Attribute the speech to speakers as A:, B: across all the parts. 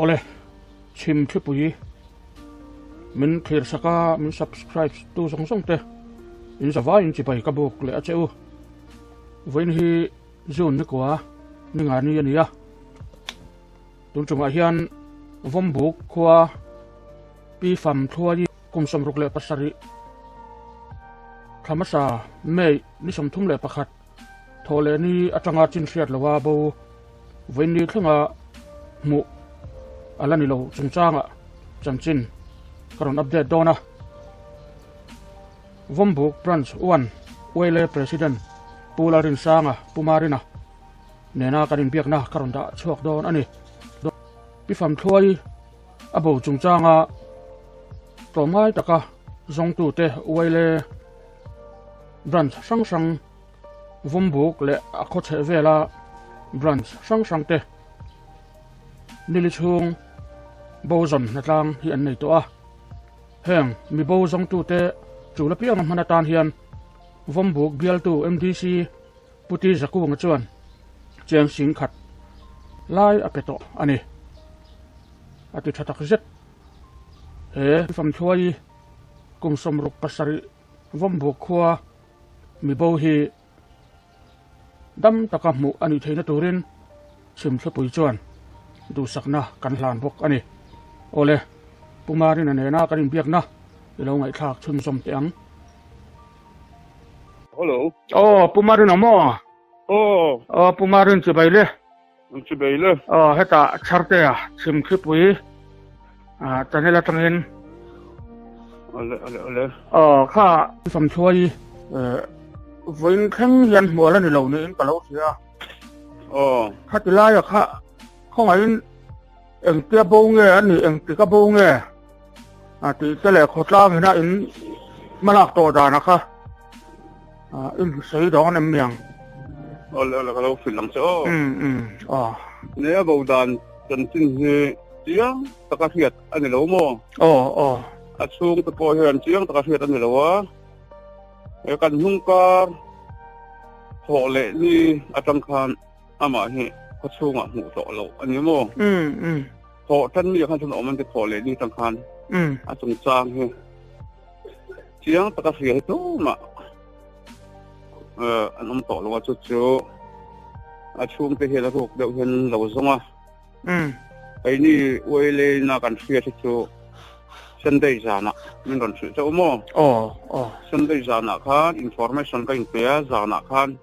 A: ole chim thu pui min clear saka min subscribe tu song te in zawa in chi pai ka buk le a cheu voin hi zone ni kwa ni nga ni ania tun chunga hian vom buk khwa pi fam thua di kum som ruk le pasari khamasa mei ni som thum le pakhat thole ni atanga chin hriat lawa bo voin ni thlanga mu alani lo chungchanga chanchin karon update dona vombuk branch 1 wele president pularin sanga pumarina nena karin biakna karon da chuak don ani pi fam thloi abo chungchanga tomai taka zongtu te wele branch sang vombuk le akhoche vela branch sang te nilichung bozon natlang hi an nei to a heng mi bozong tu te chu la piang manatan hian vombuk bial tu MDC puti zaku nga chuan cheng sing khat lai apeto ani ati thatak zet he fam thoi kum som ruk pasari vombuk khwa mi bo hi dam takamu ani theina turin chim thlapui chuan du sakna kan hlan bok ani ole pumarin anena karin biakna ilo ngai thak chun som teang
B: Hello.
A: Pumarin amo pumarin chibaile heta charte a chim khipui chanela tangin
B: Ole.
A: kha fam thoi voin khang yan mola ni lo ni in palo sia kha tilaya kha không ai em tia bông nghe anh em tia cái bông nghe thì cái này khó làm thì nó in mà lạc tổ đàn nó kha in sấy đó em miệng
B: Ole cái lâu phim làm sao? Nếu bầu đàn chân chính thì tiếng tất cả việc anh ấy lâu mò. Xuống tất cả hiện tiếng tất cả việc anh ấy lâu á. Cái căn hung ca họ lệ đi trong khan mà hiện có xuống ngủ tổ lâu anh ấy mò. Họ thân như khăn thân ổn mình thì họ lệ đi trong khan. Trong trang he. Tiếng tất cả việc đó mà anh ông tổ lâu chút chút. Xuống tới hiện là thuộc đều hiện lâu xong à. Cái này quay lên là cần phía chút sân đây ra nè mình còn sự cho mò sân đây ra nè khan information cái kia ra nè khan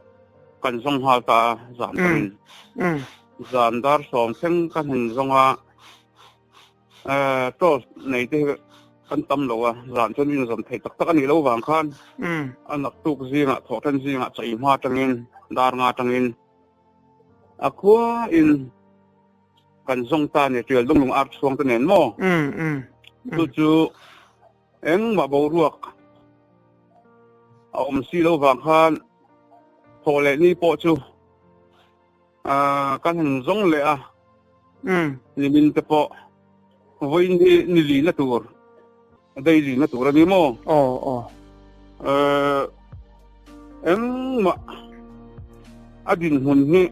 B: cần xong ha ta giảm tiền giảm dar xong xem cái hình xong ha to này thì cần tâm lâu à giảm cho mình giảm thấy tất cả những lâu vàng khan anh nạp tục gì ngạ thọ thân gì ngạ chạy hoa trăng in dar ngạ trăng in aqua in cần xong ta này chưa lung art xuống cái nền mò chú em mà bầu ruột ông xí lâu vàng khan thọ lệ ni bộ chú căn hình giống lệ à thì mình tập bộ với ni lì là tour đây lì là tour đi mò em mà adin hun ni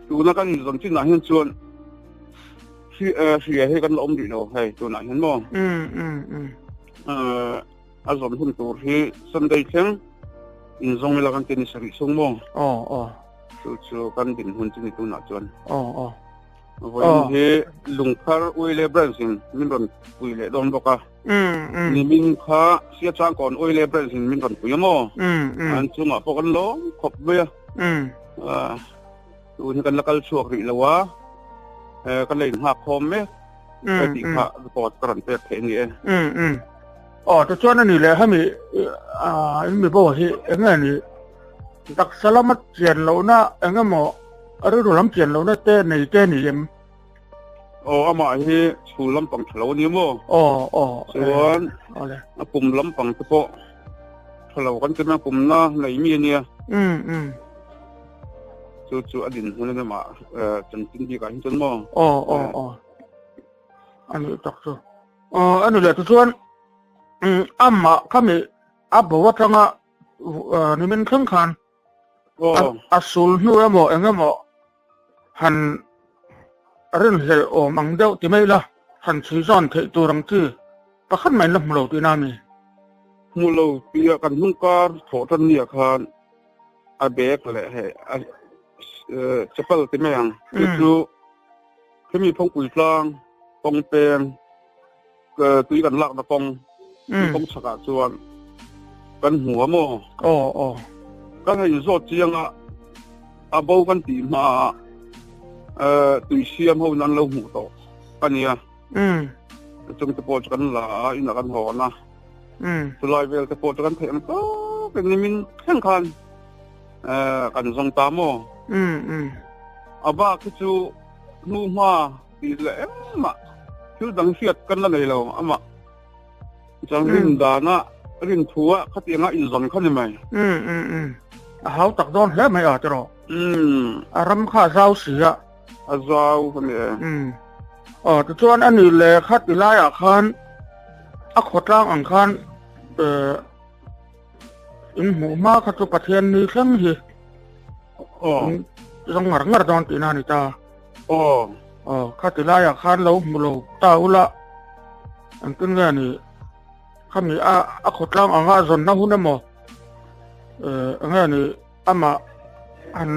B: chú nó căn giống trên là hiện chuan khi hay căn ông đi đâu hay tôi nói hiện mò giống hun tour thì sân đây chẳng in giống là căn tên sari sung mò chú căn tên hun trên tôi nói chuan với thế lùng khar oile branching mình còn oile don boka ni mình kha sia chang còn oile branching mình còn quý mò anh chú mà có căn lố khop bia tu ni kan lakal chuak ri lawa kan lein ha khom me ka ti kha report karan pe the ni
A: to chuan ani le hami mi bo hi engani tak salamat chian lo na engamo aru lam chian lo na te nei te ni em
B: ama hi chu lam pang thlo ni mo chuan
A: ole
B: pum lam pang te po thlo kan chuna pum na nei mi ni chú adin hôn lên mà chân chính đi cái chân mò
A: anh đọc rồi anh là tôi chuan amma kami abo watanga ni men khang khan asul nu emo engemo han เรื่องเสียโอมังเดียวที่ไม่ละทันซีซ่อนเทตัวรังที่ประคันไม่ละมุโลตีนามี
B: มุโลตีกันhunการโถทันเนี่ยคันอาเบกเลยให้เฉพาะที่ไม่ยังคือที่มีพงปุ๋ยกลางปงเป็นตุยกันลักตะกงปงสกัดส่วนกันหัวโม่ก็ให้อยู่โซเจียงอาเบากันตีมาตุยเสียมเขานั้นเราหูโตกันเนี่ยจงจะโปรดกันหลาอินกันหอนะสลายเวลจะโปรดกันเถอะก็เป็นนิมิตแข่งขันกันทรงตามโม่อาบ้าคือจูนู่มาดีเลยมาคือดังเสียดกันละเลยเราอามาจังรินดานะรินทัวขัดยังไงอินซอนขันยังไง
A: เขาตักโดนแล้วไม่อาจจะหรออารมณ์ข้าเจ้าเสีย
B: เจ้าคนนี้
A: แต่ส่วนอันนี้เลยขัดติลายอาคารขดล่างอังคารอินหมูมาขัดจุประเทศนี้ทั้งที่ต้องงานตอนตีนานี่ตาขัดติลายอาคารเรามุโลตาอุละอันเป็นไงนี่ข้ามีขดล่างอังคารส่วนนั้นหุ่นมั่อันนี้อามาอัน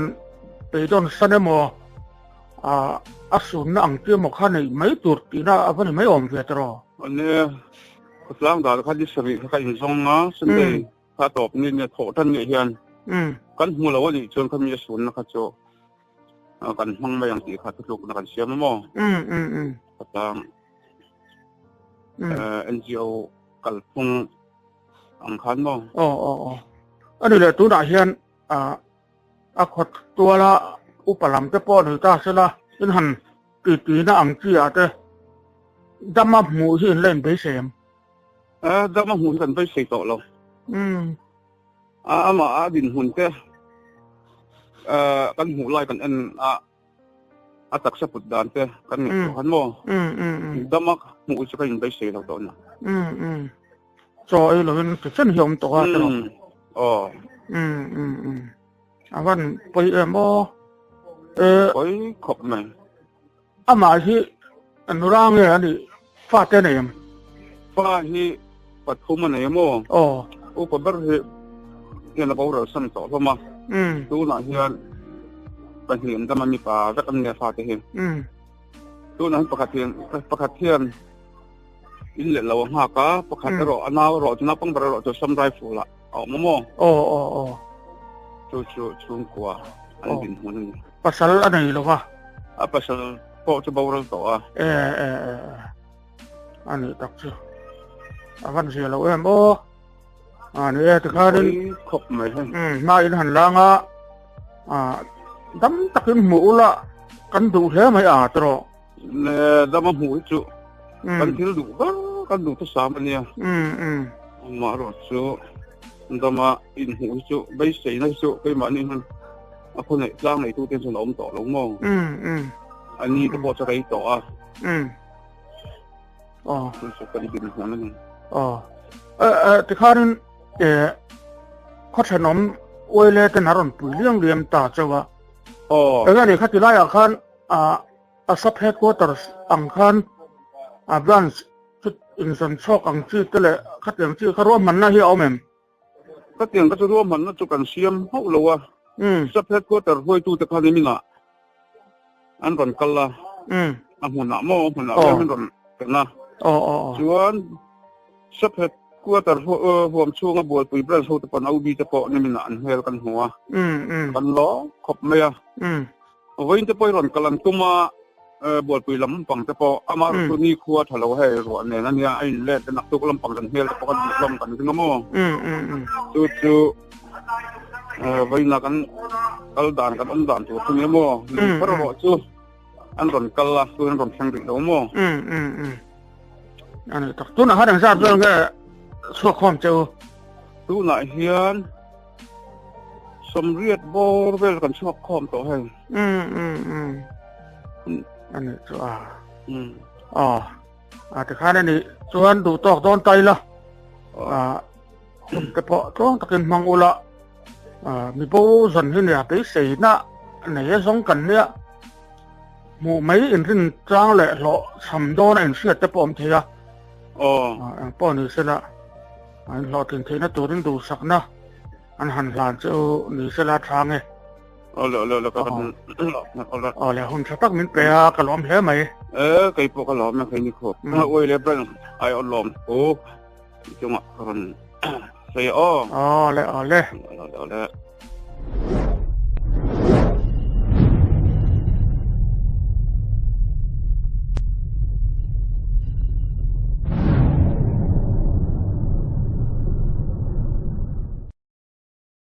A: ไปโดนสันมั่ส่วนอังเกียมข้านี่ไม่ตัวตีน่าอันนี้ไม่อมเสียตรอ
B: อันนี้ขดล่างดาข้าดิสรีข้าอินซองนะซึ่งได้ข้าตอบนี่เนี่ยโถท่านเนี่ยเฮียนกันหัวเราวันนี้จนข้ามีส่วนนะครับโจกันห้องไม่ยังตีข้าทุกลูกนะกันเสียมั้งขดล่างNGO กันพงอังคารมั้ง
A: อันนี้แหละตัวน่าเฮียนขดตัวละอุปลัมจะป้อนหรือตาเสละเป็นหันตีน่าอังเกียแต่ดำมาหูที่เล่นไปเสียม
B: ดำมาหูกันไปเสียต่อเรามาดินหุ่นเต้กันหูลอยกันตักสะปุดดานเต้กันหันโม่ดำมาหูจะกันไปเสียเราตอนน่ะ
A: จอยเราเป็นเส้นเหี่ยวตัวตลอดวันไปโม่
B: ไปขบไหม
A: มาที่อันร่างเนี่ยนี่ฟาดได้ไหน
B: ฟาดที่ปัดทุ่มไหนโม่ก็แบบเนี่ยเราเราสั่งต่อเข้ามาดูหน่อยเฮียนปัจจุบันก็มันมีป่าจะกันเนี่ยฟาดเห็นดูหน่อยประคัดเทียนอินเล่เราหากะประคัดเราอันนั้นเราจะนับปังเราจะซ้ำไรฟูละโม่ชูกว่าอันดินหัวนี่
A: ภาษาอะไรหรอวะ
B: ภาษาพอจะบอกเราต่อ
A: อันนี้ตักเชื่อวันเสียเราอันนี้ที่ข้าดิ
B: ขบไหม
A: มาอินหันล่างดำตักอินหมูละกันดูแท้ไม่ตรอ
B: เนี่ยดำมาหูจุกันที่ดูกันดูทุกสามเนี่ยมารถจุดำมาอินหูจุใบเสียนะจุไปมานี่มันคนไหนร่างไหนตู้เต็มสนมต่อลงมองอันนี้ก็พอจะไปต่อคุณสุกันดินหัวนั่น
A: ที่ข้านั้นข้าสนมอวยเล่นนารอนปุ๋ยเลี้ยงเลี้ยมตาเจ้าแล้วนี่ข้าที่ไล่อังคารซับเฮดควอเตอร์อังคารบ้านจุดอินสันชอกอังจีก็เลยข้าเตียงจีข้าร่วมมันน่าเหี้ยเอาแม่
B: ข้าเตียงก็จะร่วมมันน่าจุกันเสียมเขาเลยวะซับเฮดควอเตอร์ห้วยตู้แต่ข้านี้มิน่ะอันก่อนกันละหัวหน้าโม่หัวหน้าไม่เป็นก่อนกันนะส่วนสับเหตุกูแต่หัวช่วงบวชปุ๋ยเปลือกโซตปนเอาบีจะปอนี่มันอันเฮลกันหัวกันล้อขบไม่วันจะไปหล่นกลันตุ้มาบวชปุ๋ยลำปังจะปออามาตัวนี้ครัวถ้าเราให้หัวเนี่ยนั่นเนี่ยไอ้เล่นักตุกลำปังกันเฮลจะปอกันลำกันถึงมั้งจู่วันนักกันกัลดานกันอันดานตัวตรงนี้มั้งเพราะว่าจู่อันหล่นกัลละตัวนั้นหล่นช่างติดแล้วมั้ง
A: อันนี้ตักตัวน่ะฮะดังทราบเรื่องแค่ชั่วความเจ้า
B: ตัวน่ะเฮียนสมเรียดโบเวลกันชั่วความต่อให้
A: อันนี้จ้าแต่ข้านี่ส่วนดูตอกโดนไตละแต่พอต้องตะกินมังอุละมีโบสันที่เนี่ยไปเสียนะไหนสองกันเนี่ย หมู่ไม่อินรินจ้างแหละหล่อสำโดนอินเสียจะปอมเทีย
B: อ๋อ
A: ป้อนนี่เสร็จละอันหล่อถึงเทียนตัวนึงดูสักนะอันหันหลานเจ้านี่เสร็จละทางไง
B: แล้วก็
A: แล้วหุ่นสักมินเปียกระล้อมแผลไหม
B: ไก่พวกกระล้อมนะใครนี่ครับโอ้ยเล็บเลยไอ้อล้อมโอ้จังหวะกันเสียแล้ว